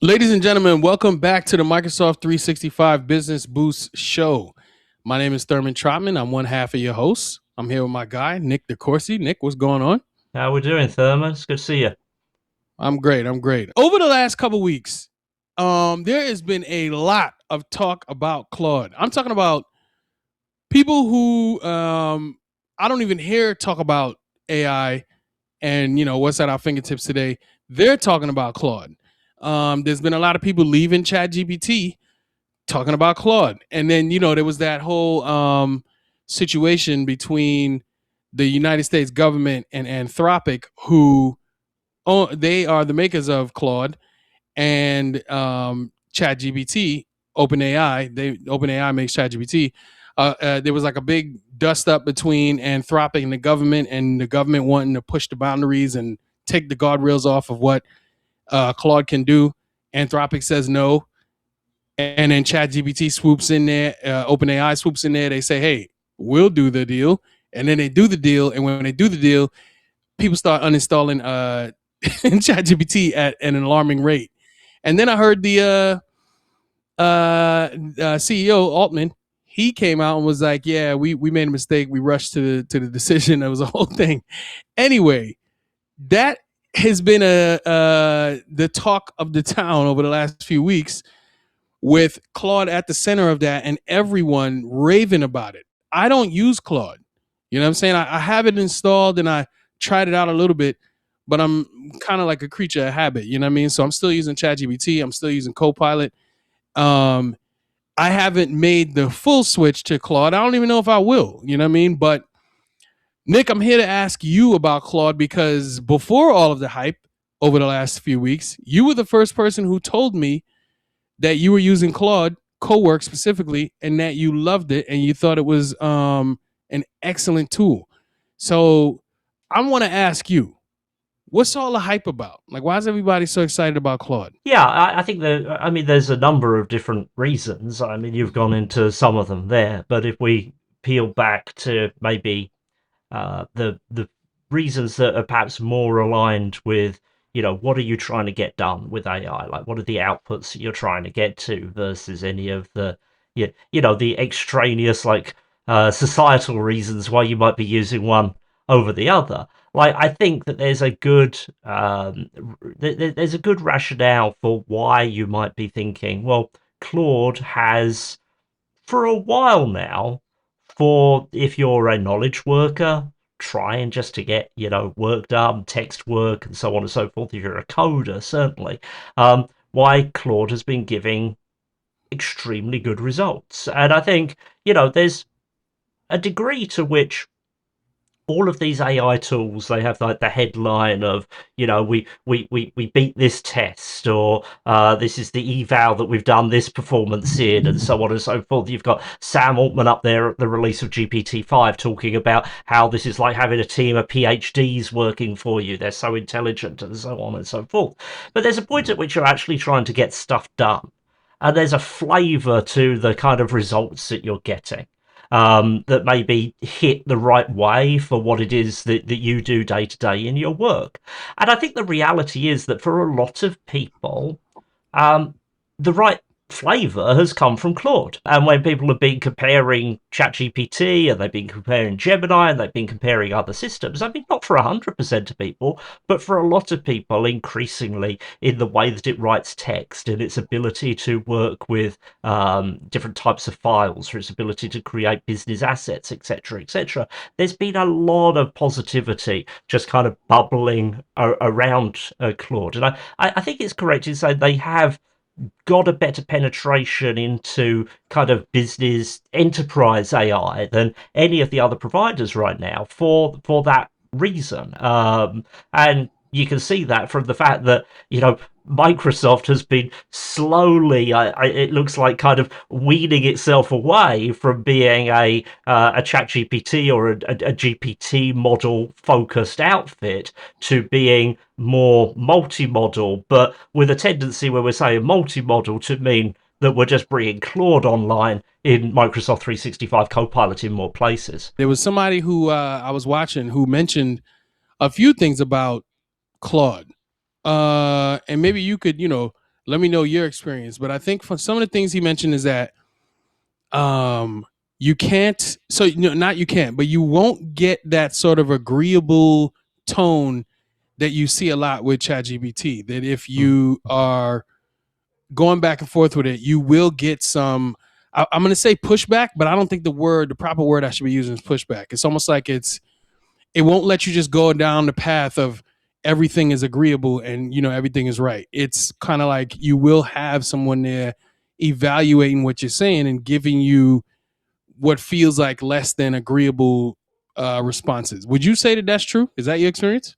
Ladies and gentlemen, welcome back to the Microsoft 365 Business Boost Show. My name is Therman Trotman. I'm one half of your host. I'm here with my guy, Nick DeCourcy. Nick, what's going on? How we doing, Therman? It's good to see you. I'm great. I'm great. Over the last couple weeks, there has been a lot of talk about Claude. I'm talking about people who I don't even hear talk about AI and what's at our fingertips today. They're talking about Claude. There's been a lot of people leaving ChatGPT talking about Claude. And then, there was that whole situation between the United States government and Anthropic, who they are the makers of Claude and ChatGPT, OpenAI makes ChatGPT. There was like a big dust up between Anthropic and the government wanting to push the boundaries and take the guardrails off of what Claude can do. Anthropic says no, and then ChatGPT swoops in there, OpenAI swoops in there. They say, "Hey, we'll do the deal," and then they do the deal. And when they do the deal, people start uninstalling ChatGPT at an alarming rate. And then I heard the CEO Altman. He came out and was like, "Yeah, we made a mistake. We rushed to the decision. It was a whole thing." Anyway, that has been the talk of the town over the last few weeks, with Claude at the center of that and everyone raving about it. I don't use Claude. You know what I'm saying? I have it installed and I tried it out a little bit, but I'm kind of like a creature of habit. You know what I mean? So I'm still using ChatGPT. I'm still using Copilot. Um, I haven't made the full switch to Claude. I don't even know if I will. You know what I mean? But Nick, I'm here to ask you about Claude because before all of the hype over the last few weeks, you were the first person who told me that you were using Claude Cowork specifically, and that you loved it and you thought it was an excellent tool. So I want to ask you, what's all the hype about? Like, why is everybody so excited about Claude? Yeah, I think there's a number of different reasons. I mean, you've gone into some of them there, but if we peel back to maybe the reasons that are perhaps more aligned with, what are you trying to get done with AI? Like, what are the outputs that you're trying to get to versus any of the, the extraneous, like, societal reasons why you might be using one over the other. Like, I think that there's a good rationale for why you might be thinking, well, Claude has for a while now, for if you're a knowledge worker trying just to get work done, text work and so on and so forth, if you're a coder, certainly, why Claude has been giving extremely good results. And I think there's a degree to which all of these AI tools, they have like the headline of, we beat this test, or this is the eval that we've done this performance in, and so on and so forth. You've got Sam Altman up there at the release of GPT-5 talking about how this is like having a team of PhDs working for you. They're so intelligent, and so on and so forth. But there's a point at which you're actually trying to get stuff done. And there's a flavor to the kind of results that you're getting, that maybe hit the right way for what it is that you do day to day in your work. And I think the reality is that for a lot of people, the right flavor has come from Claude. And when people have been comparing ChatGPT and they've been comparing Gemini and they've been comparing other systems, I mean, not for 100% of people, but for a lot of people, increasingly in the way that it writes text and its ability to work with different types of files, for its ability to create business assets, etc., etc. There's been a lot of positivity just kind of bubbling around Claude. And I think it's correct to say they have got a better penetration into kind of business enterprise AI than any of the other providers right now for that reason. And you can see that from the fact that Microsoft has been slowly, it looks like, kind of weaning itself away from being a ChatGPT or a GPT model focused outfit to being more multi-model, but with a tendency where we're saying multi-model to mean that we're just bringing Claude online in Microsoft 365 Copilot in more places. There was somebody who I was watching who mentioned a few things about Claude. And maybe you could, Let me know your experience. But I think for some of the things he mentioned is that um you can't, so not you can't, but you won't get that sort of agreeable tone that you see a lot with ChatGPT. That if Mm. you are going back and forth with it, you will get some. I'm going to say pushback, but I don't think the proper word I should be using is pushback. It's almost like it won't let you just go down the path of everything is agreeable and everything is right. It's kind of like you will have someone there evaluating what you're saying and giving you what feels like less than agreeable responses. Would you say that that's true? Is that your experience?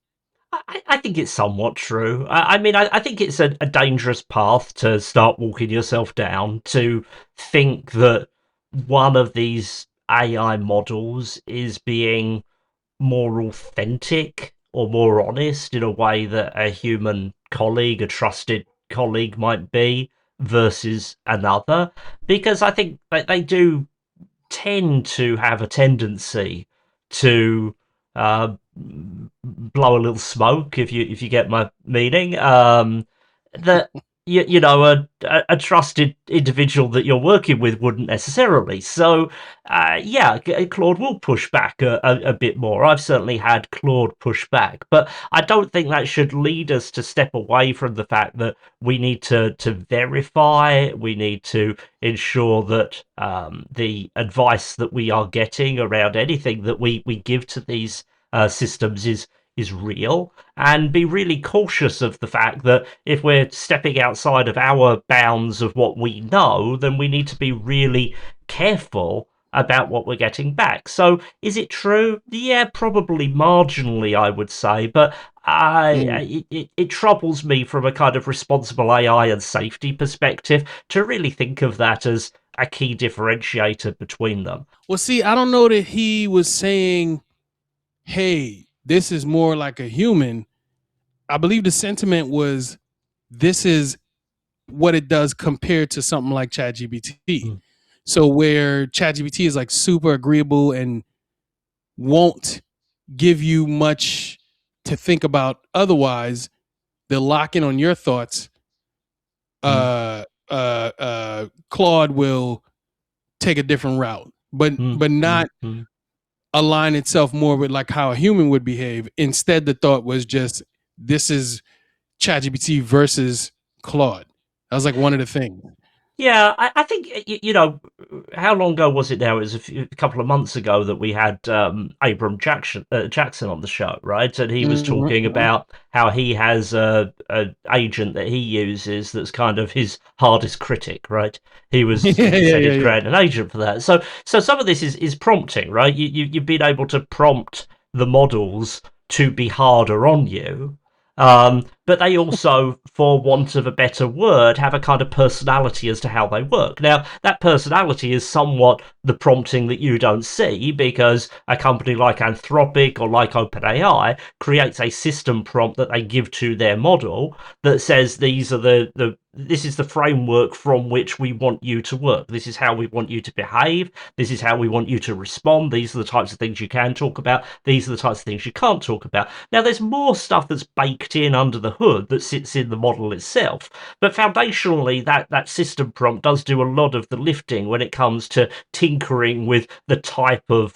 I think it's somewhat true. I think it's a dangerous path to start walking yourself down, to think that one of these AI models is being more authentic or more honest in a way that a human colleague, a trusted colleague, might be versus another. Because I think that they do tend to have a tendency to uh, blow a little smoke, if you get my meaning. That you know a trusted individual that you're working with wouldn't necessarily. So yeah, Claude will push back a bit more. I've certainly had Claude push back, but I don't think that should lead us to step away from the fact that we need to verify. We need to ensure that the advice that we are getting around anything that we give to these systems is real, and be really cautious of the fact that if we're stepping outside of our bounds of what we know, then we need to be really careful about what we're getting back. So is it true? Yeah, probably marginally, I would say, but Mm. it troubles me from a kind of responsible AI and safety perspective to really think of that as a key differentiator between them. Well, see, I don't know that he was saying, hey, this is more like a human. I believe the sentiment was, this is what it does compared to something like ChatGPT. Mm, So where ChatGPT is like super agreeable and won't give you much to think about otherwise, they're locking on your thoughts. mm, Claude will take a different route, but mm, but mm, not mm. align itself more with like how a human would behave. Instead, the thought was just, this is ChatGPT versus Claude. That was like one of the things. Yeah, I think how long ago was it now? It was a couple of months ago that we had Abram Jackson on the show, right? And he was talking Mm-hmm. about how he has a agent that he uses that's kind of his hardest critic, right? Yeah, He yeah, said yeah, he'd yeah. created an agent for that. So some of this is prompting, right? You've been able to prompt the models to be harder on you. But they also, for want of a better word, have a kind of personality as to how they work. Now, that personality is somewhat the prompting that you don't see, because a company like Anthropic or like OpenAI creates a system prompt that they give to their model that says these are this is the framework from which we want you to work. This is how we want you to behave. This is how we want you to respond. These are the types of things you can talk about. These are the types of things you can't talk about. Now, there's more stuff that's baked in under the hood that sits in the model itself, but foundationally, that system prompt does do a lot of the lifting when it comes to tinkering with the type of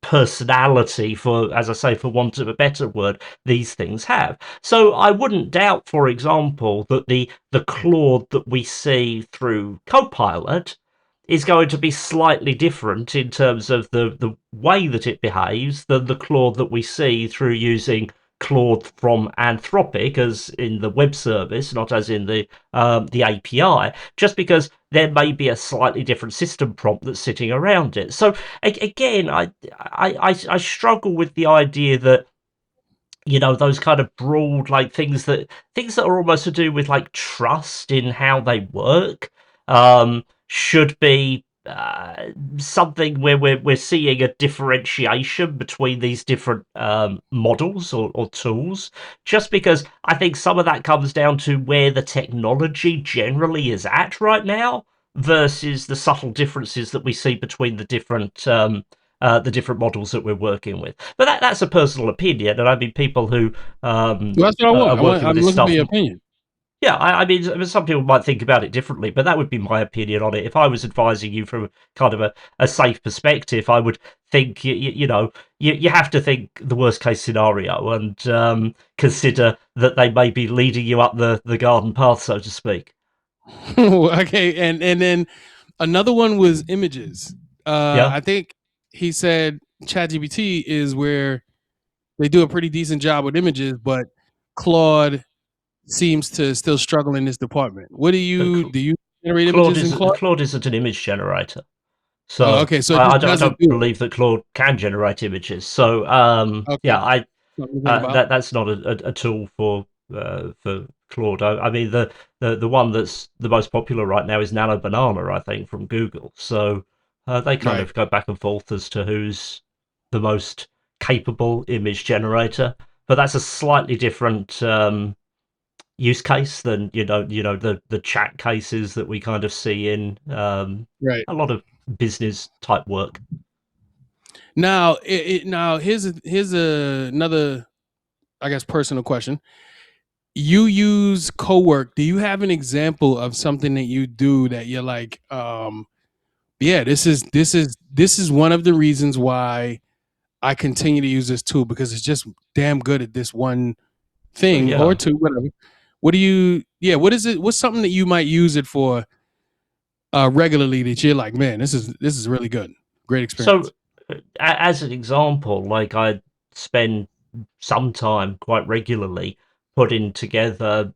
personality, for, as I say, for want of a better word, these things have. So I wouldn't doubt, for example, that the Claude that we see through Copilot is going to be slightly different in terms of the way that it behaves than the Claude that we see through using Claude from Anthropic, as in the web service, not as in the API, just because there may be a slightly different system prompt that's sitting around it. So again, I struggle with the idea that those kind of broad, like, things that are almost to do with like trust in how they work should be something where we're seeing a differentiation between these different models or tools, just because I think some of that comes down to where the technology generally is at right now versus the subtle differences that we see between the different models that we're working with. But that's a personal opinion, and I mean, people who Well, that's what I want. are working with I'm this looking for stuff. your opinion. Yeah, I mean, some people might think about it differently, but that would be my opinion on it. If I was advising you from kind of a safe perspective, I would think, you have to think the worst case scenario and consider that they may be leading you up the garden path, so to speak. Okay, and then another one was images. Yeah. I think he said ChatGPT is where they do a pretty decent job with images, but Claude seems to still struggle in this department. What But do you generate Claude images in is Claude? Claude isn't an image generator. Oh, So okay, so it just I doesn't don't do it. believe that Claude can generate images. So Okay, yeah, I something to think about. that's not a tool for Claude. I mean the one that's the most popular right now is Nano Banana, I think, from Google. So they kind Right, of go back and forth as to who's the most capable image generator. But that's a slightly different use case than the chat cases that we kind of see in right. a lot of business type work. Now, now here's another, I guess, personal question. You use Cowork. Do you have an example of something that you do that you're like, yeah, this is one of the reasons why I continue to use this tool because it's just damn good at this one Oh thing or yeah. two, whatever. What do you? Yeah, what is it? What's something that you might use it for regularly that you're like, man, this is really good, great experience. So as an example, like I spend some time quite regularly putting together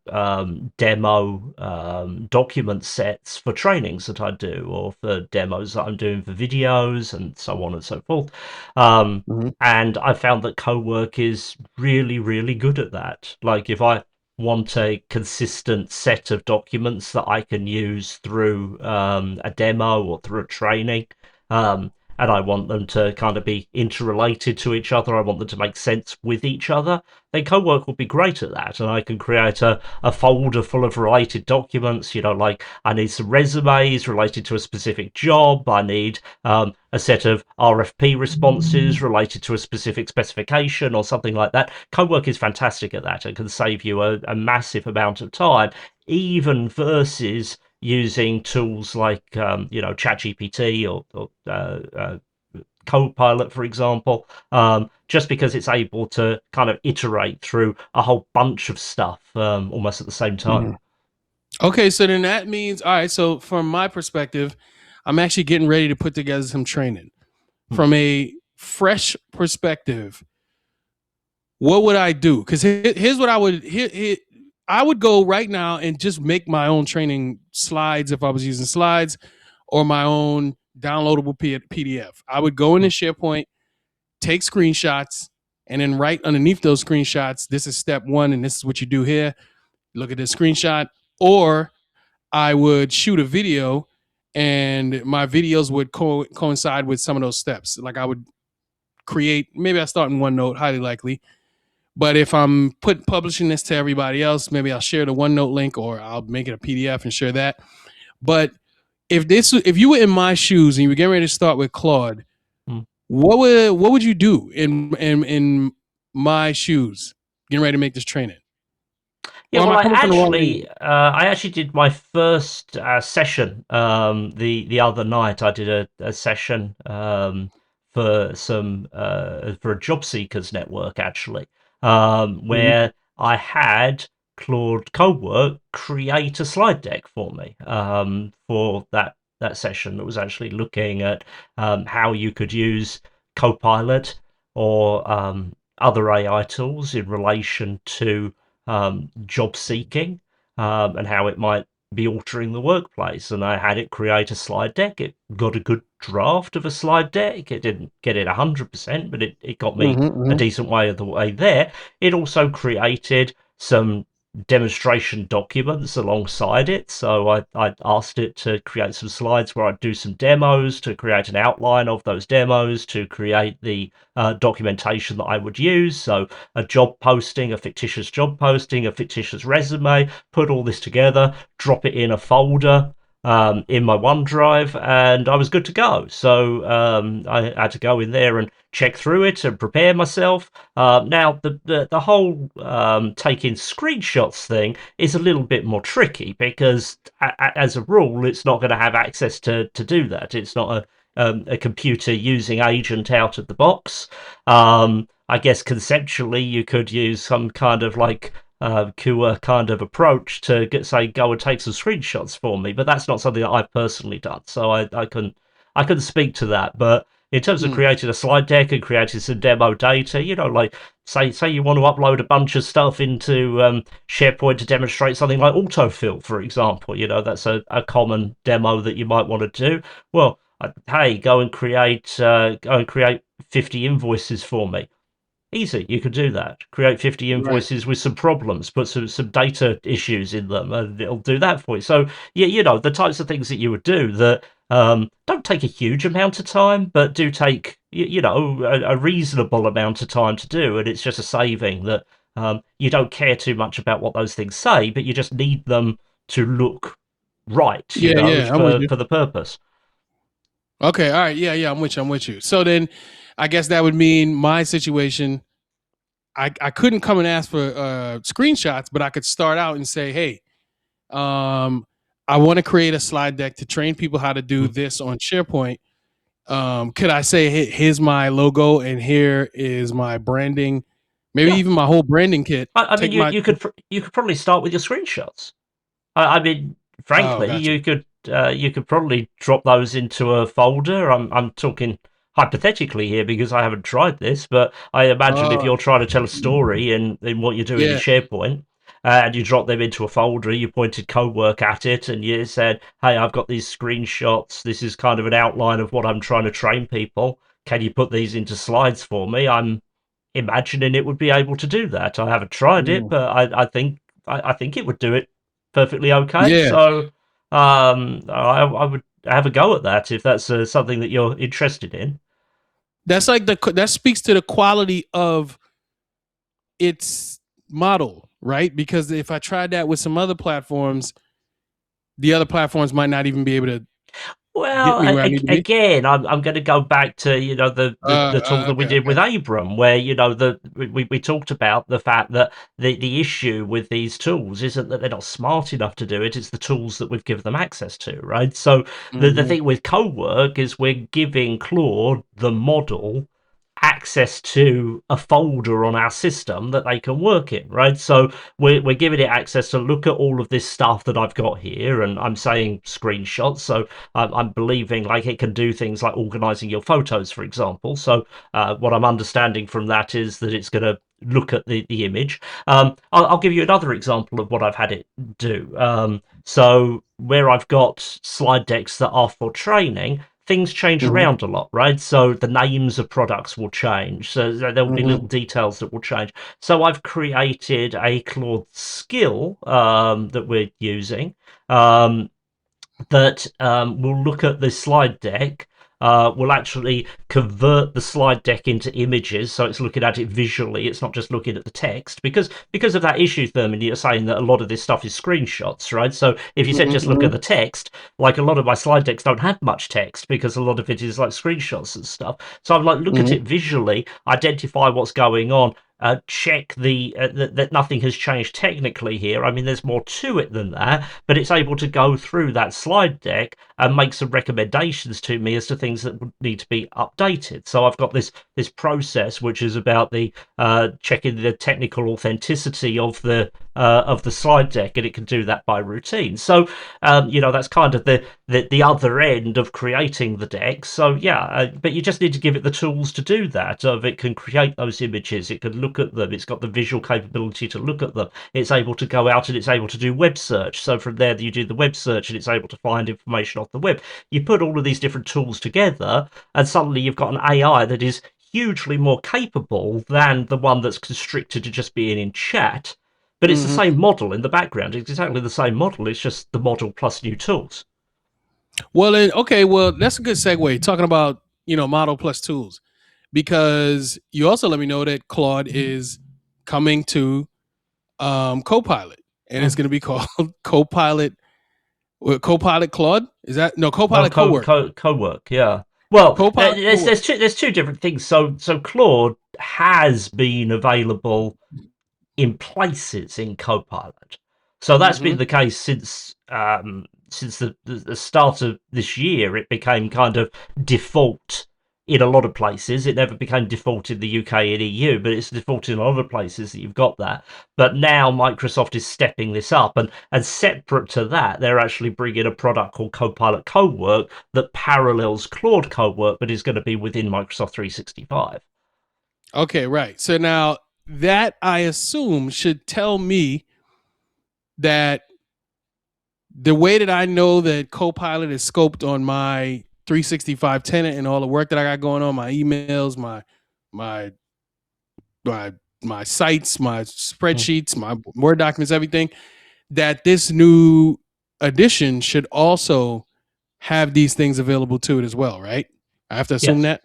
demo document sets for trainings that I do, or for demos that I'm doing for videos, and so on and so forth. Um, Mm-hmm. and I found that Cowork is really, really good at that. Like if I want a consistent set of documents that I can use through a demo or through a training. And I want them to kind of be interrelated to each other. I want them to make sense with each other. Then Cowork will be great at that, and I can create a folder full of related documents. Like I need some resumes related to a specific job. I need a set of RFP responses related to a specific specification or something like that. Cowork is fantastic at that and can save you a massive amount of time, even versus using tools like ChatGPT or Copilot, for example, just because it's able to kind of iterate through a whole bunch of stuff almost at the same time. Mm-hmm. Okay, so then that means all right. So from my perspective, I'm actually getting ready to put together some training Hmm. from a fresh perspective. What would I do? Because here's what I would I would go right now and just make my own training slides if I was using slides or my own downloadable PDF. I would go into Hmm. SharePoint, take screenshots, and then write underneath those screenshots, this is step one, and this is what you do here. Look at this screenshot. Or I would shoot a video and my videos would coincide with some of those steps. Like I would create, maybe I start in OneNote, highly likely. But if I'm publishing this to everybody else, maybe I'll share the OneNote link or I'll make it a PDF and share that. But if you were in my shoes and you were getting ready to start with Claude, Hmm. what would you do in my shoes, getting ready to make this training? Yeah, Or am well, I coming from the wrong angle? I actually did my first session the other night. I did a session for a job seekers network actually, Mm-hmm. where I had Claude Cowork create a slide deck for me for that session that was actually looking at how you could use Copilot or other AI tools in relation to job seeking and how it might be altering the workplace. And I had it create a slide deck. It got a good draft of a slide deck. It didn't get it 100%, but it got me a Mm-hmm. decent way of the way there. It also created some demonstration documents alongside it. So I asked it to create some slides where I'd do some demos, to create an outline of those demos, to create the documentation that I would use. So a job posting, a fictitious job posting, a fictitious resume, put all this together, drop it in a folder, in my OneDrive, and I was good to go. So I had to go in there and check through it and prepare myself. Now the whole taking screenshots thing is a little bit more tricky because as a rule, it's not going to have access to do that. It's not a computer using agent out of the box. I guess conceptually you could use some kind of like Kua kind of approach to go and take some screenshots for me, but that's not something that I've personally done, so I couldn't speak to that. But in terms of Mm. creating a slide deck and creating some demo data, like say you want to upload a bunch of stuff into SharePoint to demonstrate something like autofill, for example, that's a common demo that you might want to do. Well, hey, go and create 50 invoices for me. Easy, you could do that. Create 50 Right. invoices with some problems, put some data issues in them, and it'll do that for you. So, yeah, the types of things that you would do that don't take a huge amount of time, but do take, a reasonable amount of time to do. And it's just a saving that you don't care too much about what those things say, but you just need them to look right, Yeah, yeah, I'm with you. for the purpose. Okay, all right, yeah, I'm with you. I'm with you. So then, I guess that would mean my situation. I couldn't come and ask for screenshots, but I could start out and say, hey, I want to create a slide deck to train people how to do Mm. this on SharePoint. Could I say, hey, here's my logo and here is my branding, maybe Yeah, even my whole branding kit. I mean, Take you my you could you could probably start with your screenshots. I mean, oh, frankly, gotcha. you could probably drop those into a folder. I'm talking hypothetically here because I haven't tried this, but I imagine if Oh, you're trying to tell a story in what you're doing in yeah. SharePoint, and you drop them into a folder, you pointed Cowork at it, and you said, "Hey, I've got these screenshots. This is kind of an outline of what I'm trying to train people. Can you put these into slides for me?" I'm imagining it would be able to do that. I haven't tried it, Mm. but I think it would do it perfectly okay. Yeah. So I would have a go at that if that's something that you're interested in. That's like that speaks to the quality of its model, right? Because if I tried that with some other platforms, the other platforms might not even be able to get Well, me where I need to be. again, I'm going to go back to the talk that we Okay, did with okay. Abram, where we talked about the fact that the issue with these tools isn't that they're not smart enough to do it; it's the tools that we've given them access to, right? So the Hmm. thing with Cowork is we're giving Claude the model access to a folder on our system that they can work in, right? So we're giving it access to look at all of this stuff that I've got here, and I'm saying screenshots. So I'm believing like it can do things like organizing your photos, for example. So what I'm understanding from that is that it's going to look at the image. I'll give you another example of what I've had it do. So where I've got slide decks that are for training, things change Hmm. around a lot, right? So the names of products will change. So there'll be Hmm. little details that will change. So I've created a Claude skill that we're using um, that will look at the slide deck. Will actually convert the slide deck into images, so it's looking at it visually. It's not just looking at the text because of that issue, Therman. You're saying that a lot of this stuff is screenshots, right? So if you said just look Hmm. at the text, like a lot of my slide decks don't have much text because a lot of it is like screenshots and stuff. So I'm like, look at Hmm. it visually, identify what's going on, check that nothing has changed technically here. I mean, there's more to it than that, but it's able to go through that slide deck and make some recommendations to me as to things that would need to be updated. So I've got this process which is about the checking the technical authenticity of the slide deck, and it can do that by routine. So that's kind of the other end of creating the deck. So yeah, but you just need to give it the tools to do that. Of it can create those images, it can look at them, it's got the visual capability to look at them, it's able to go out and it's able to do web search. So from there, you do the web search and it's able to find information off the web. You put all of these different tools together, and suddenly you've got an AI that is hugely more capable than the one that's constricted to just being in chat. But it's the Hmm. same model in the background. It's exactly the same model. It's just the model plus new tools. Well, then, okay. Well, that's a good segue. Talking about model plus tools, because you also let me know that Claude is coming to Copilot, and it's Mm. going to be called Copilot. Copilot Claude? Is that no Oh, Copilot Cowork? Cowork, yeah. Well, Copilot Cowork. there's two different things. So Claude has been available in places in Copilot. So that's Mm-hmm. been the case since the start of this year. It became kind of default in a lot of places. It never became default in the UK and EU, but it's default in a lot of places that you've got that. But now Microsoft is stepping this up, and separate to that, they're actually bringing a product called Copilot Cowork that parallels Claude Cowork, but is going to be within Microsoft 365. Okay, right. So now that I assume should tell me that the way that I know that Copilot is scoped on my 365 tenant and all the work that I got going on, my emails, my my sites, my Mm. spreadsheets, my Word documents, everything, that this new edition should also have these things available to it as well, right? I have to assume Yes. that.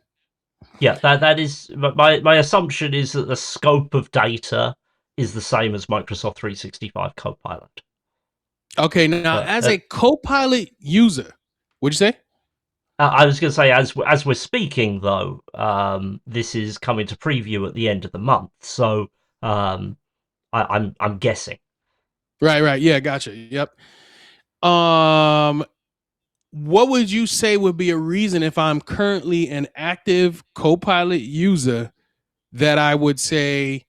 Yeah, that is my assumption is that the scope of data is the same as Microsoft 365 Copilot. Okay, now But as a Copilot user, what'd you say? I was going to say, as we're speaking though, this is coming to preview at the end of the month, so um, I'm guessing. Right, right. Yeah, gotcha. Yep. Um, what would you say would be a reason if I'm currently an active Copilot user that I would say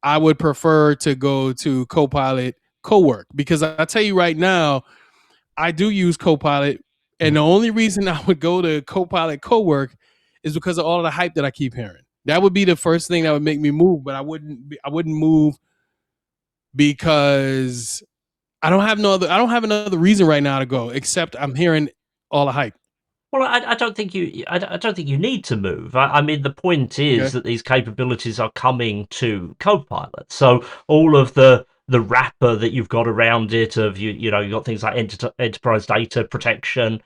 I would prefer to go to Copilot Cowork? Because I tell you right now, I do use Copilot, and the only reason I would go to Copilot Cowork is because of all of the hype that I keep hearing. That would be the first thing that would make me move, but I wouldn't move because I don't have another reason right now to go except I'm hearing all the hype. Well, I don't think I don't think you need to move. I mean, the point is Okay. that these capabilities are coming to Copilot. So all of the wrapper that you've got around it of you know you've got things like enterprise data protection.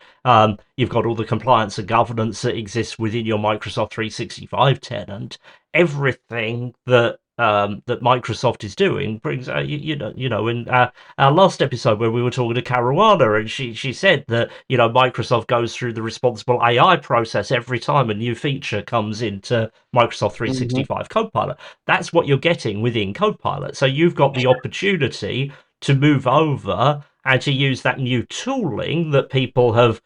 You've got all the compliance and governance that exists within your Microsoft 365 tenant. Everything that Microsoft is doing brings you know in our last episode where we were talking to Caruana, and she said that Microsoft goes through the responsible AI process every time a new feature comes into Microsoft Mm-hmm. 365 Copilot. That's what you're getting within Copilot. So you've got the opportunity to move over and to use that new tooling that people have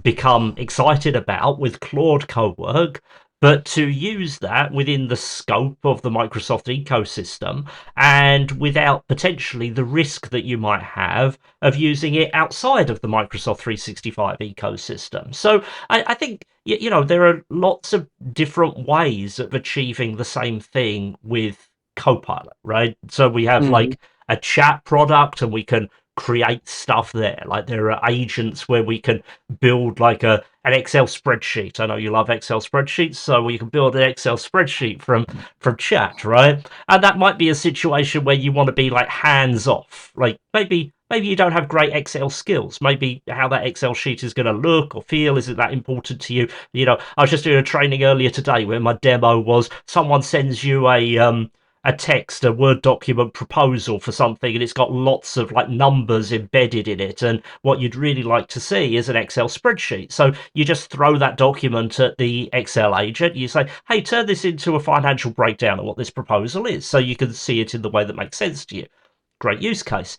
become excited about with Claude Cowork, but to use that within the scope of the Microsoft ecosystem and without potentially the risk that you might have of using it outside of the Microsoft 365 ecosystem. So I think there are lots of different ways of achieving the same thing with Copilot, right? So we have Mm-hmm. like a chat product and we can create stuff there. Like there are agents where we can build like an Excel spreadsheet. I know you love Excel spreadsheets, so we can build an Excel spreadsheet from chat, right? And that might be a situation where you want to be like hands off. Like maybe you don't have great Excel skills. Maybe how that Excel sheet is going to look or feel isn't that important to you. I was just doing a training earlier today where my demo was someone sends you a text, a Word document proposal for something, and it's got lots of like numbers embedded in it. And what you'd really like to see is an Excel spreadsheet. So you just throw that document at the Excel agent. You say, hey, turn this into a financial breakdown of what this proposal is, so you can see it in the way that makes sense to you. Great use case.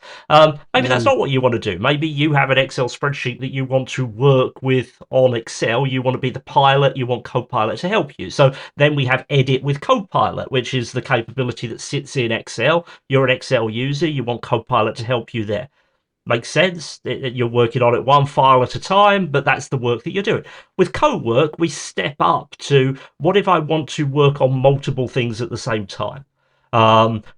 Maybe that's Mm. not what you want to do. Maybe you have an Excel spreadsheet that you want to work with on Excel. You want to be the pilot. You want Copilot to help you. So then we have Edit with Copilot, which is the capability that sits in Excel. You're an Excel user. You want Copilot to help you there. Makes sense. You're working on it one file at a time, but that's the work that you're doing. With Cowork, we step up to what if I want to work on multiple things at the same time?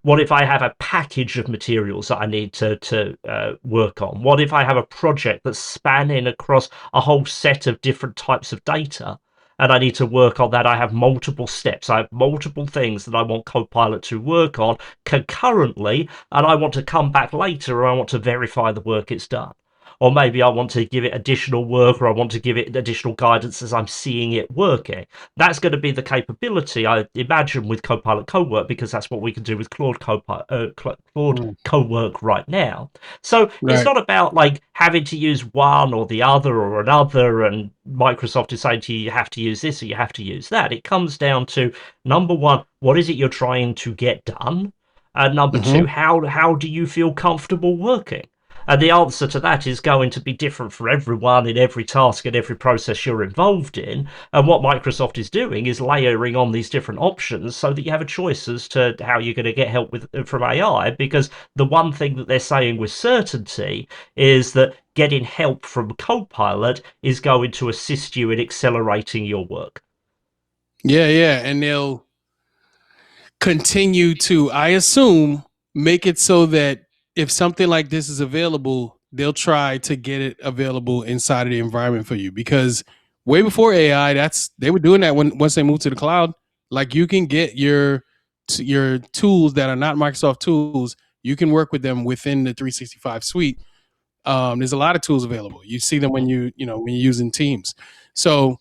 What if I have a package of materials that I need to work on? What if I have a project that's spanning across a whole set of different types of data? And I need to work on that. I have multiple steps. I have multiple things that I want Copilot to work on concurrently, and I want to come back later or I want to verify the work it's done. or maybe I want to give it additional work, or I want to give it additional guidance as I'm seeing it working. That's going to be the capability, I imagine, with Copilot Cowork, because that's what we can do with Claude Cowork right now. So it's Right. not about like having to use one or the other or another, and Microsoft is saying to you, you have to use this or you have to use that. It comes down to, number one, what is it you're trying to get done? And number two, Mm-hmm. how do you feel comfortable working? And the answer to that is going to be different for everyone in every task and every process you're involved in. And what Microsoft is doing is layering on these different options so that you have a choice as to how you're going to get help from AI. Because the one thing that they're saying with certainty is that getting help from Copilot is going to assist you in accelerating your work. Yeah, and they'll continue to, I assume, make it so that if something like this is available, they'll try to get it available inside of the environment for you. Because way before AI, they were doing that once they moved to the cloud. Like you can get your tools that are not Microsoft tools. You can work with them within the 365 suite. There's a lot of tools available. You see them when when you're using Teams. So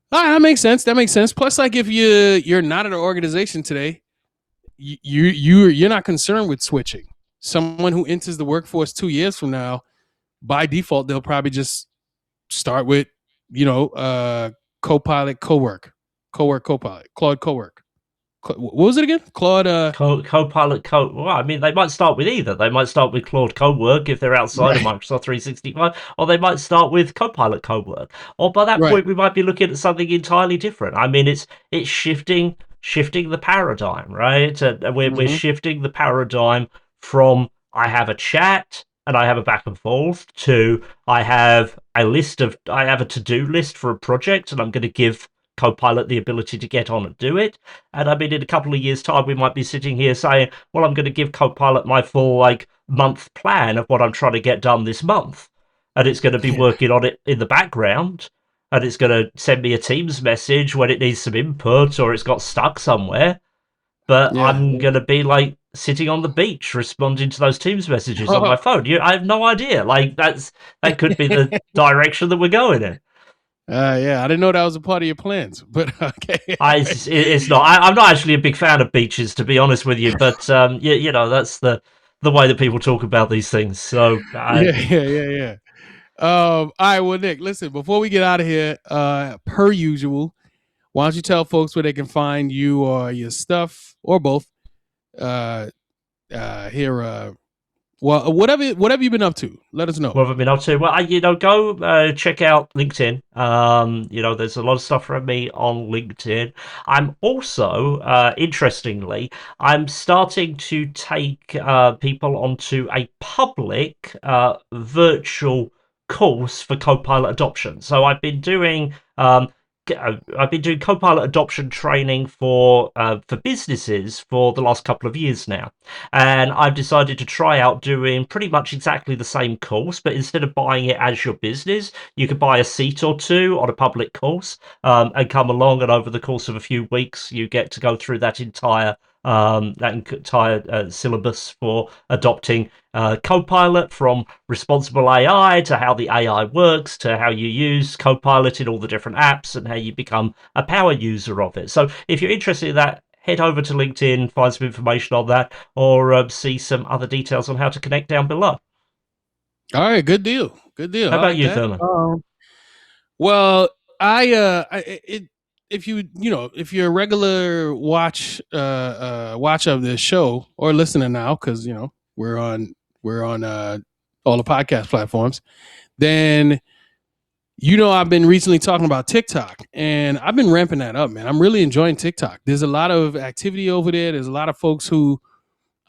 that makes sense. That makes sense. Plus, like if you're not at an organization today, you're not concerned with switching. Someone who enters the workforce 2 years from now, by default, they'll probably just start with Copilot Cowork, Copilot, Claude Cowork. What was it again? Claude. Copilot Well, I mean, they might start with either. They might start with Claude Cowork if they're outside of Right, Microsoft 365, or they might start with Copilot Cowork. Or by that right. point, we might be looking at something entirely different. I mean, it's shifting the paradigm, right? And we're Mm-hmm. shifting the paradigm from I have a chat and I have a back and forth to I have a to-do list for a project, and I'm going to give Copilot the ability to get on and do it. And I mean, in a couple of years' time, we might be sitting here saying, well, I'm going to give Copilot my full like month plan of what I'm trying to get done this month. And it's going to be Yeah, working on it in the background. And it's going to send me a Teams message when it needs some input or it's got stuck somewhere. But yeah. I'm going to be like sitting on the beach responding to those Teams messages on Oh, my phone. I have no idea. Like that could be the direction that we're going in. yeah. I didn't know that was a part of your plans, but okay. It's not. I'm not actually a big fan of beaches, to be honest with you. But that's the way that people talk about these things. So Yeah. All right, well, Nick, listen, before we get out of here, per usual, why don't you tell folks where they can find you or your stuff or both? Uh, here, well, whatever you've been up to, let us know. what have I been up to? Well, go check out LinkedIn. There's a lot of stuff from me on LinkedIn. I'm also, interestingly, I'm starting to take people onto a public virtual course for Copilot adoption. So I've been doing Copilot adoption training for businesses for the last couple of years now, and I've decided to try out doing pretty much exactly the same course, but instead of buying it as your business, you could buy a seat or two on a public course and come along, and over the course of a few weeks, you get to go through that entire syllabus for adopting Copilot, from responsible AI to how the AI works to how you use Copilot in all the different apps and how you become a power user of it. So if you're interested in that, head over to LinkedIn, find some information on that, or see some other details on how to connect down below. All right, good deal, good deal. How I about like you, that. Therman? Well, if if you're a regular watch of this show or listener now, because we're on all the podcast platforms, then I've been recently talking about TikTok, and I've been ramping that up, man. I'm really enjoying TikTok. There's a lot of activity over there. There's a lot of folks who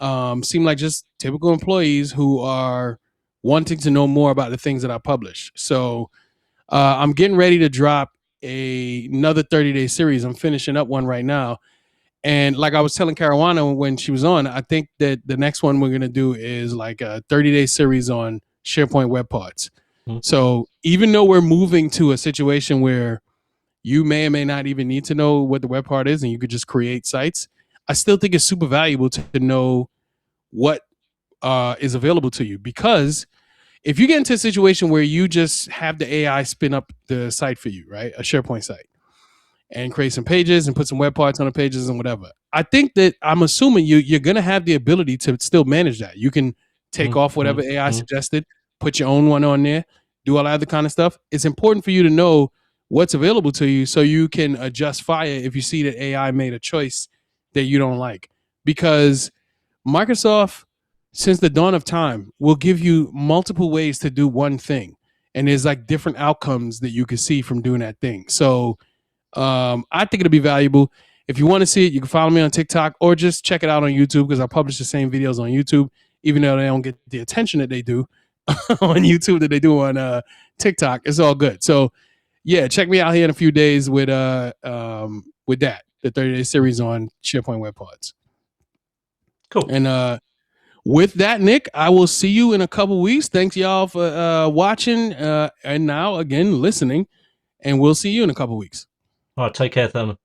seem like just typical employees who are wanting to know more about the things that I publish. So I'm getting ready to drop another 30-day series. I'm finishing up one right now. And like I was telling Caruana when she was on, I think that the next one we're going to do is like a 30-day series on SharePoint web parts. Hmm. So even though we're moving to a situation where you may or may not even need to know what the web part is and you could just create sites, I still think it's super valuable to know what is available to you, because if you get into a situation where you just have the AI spin up the site for you, right? A SharePoint site, and create some pages and put some web parts on the pages and whatever. I think that I'm assuming you're going to have the ability to still manage that. You can take off whatever AI suggested, put your own one on there, do all that other kind of stuff. It's important for you to know what's available to you so you can adjust fire if you see that AI made a choice that you don't like. Because Microsoft, since the dawn of time, will give you multiple ways to do one thing. And there's like different outcomes that you can see from doing that thing. So I think it'll be valuable. If you want to see it, you can follow me on TikTok or just check it out on YouTube, because I publish the same videos on YouTube, even though they don't get the attention that they do on YouTube that they do on TikTok. It's all good. So yeah, check me out here in a few days with that, the 30-day series on SharePoint web parts. Cool. And with that, Nick, I will see you in a couple weeks. Thanks y'all for watching and now again listening, and we'll see you in a couple weeks. All right, take care, Therman.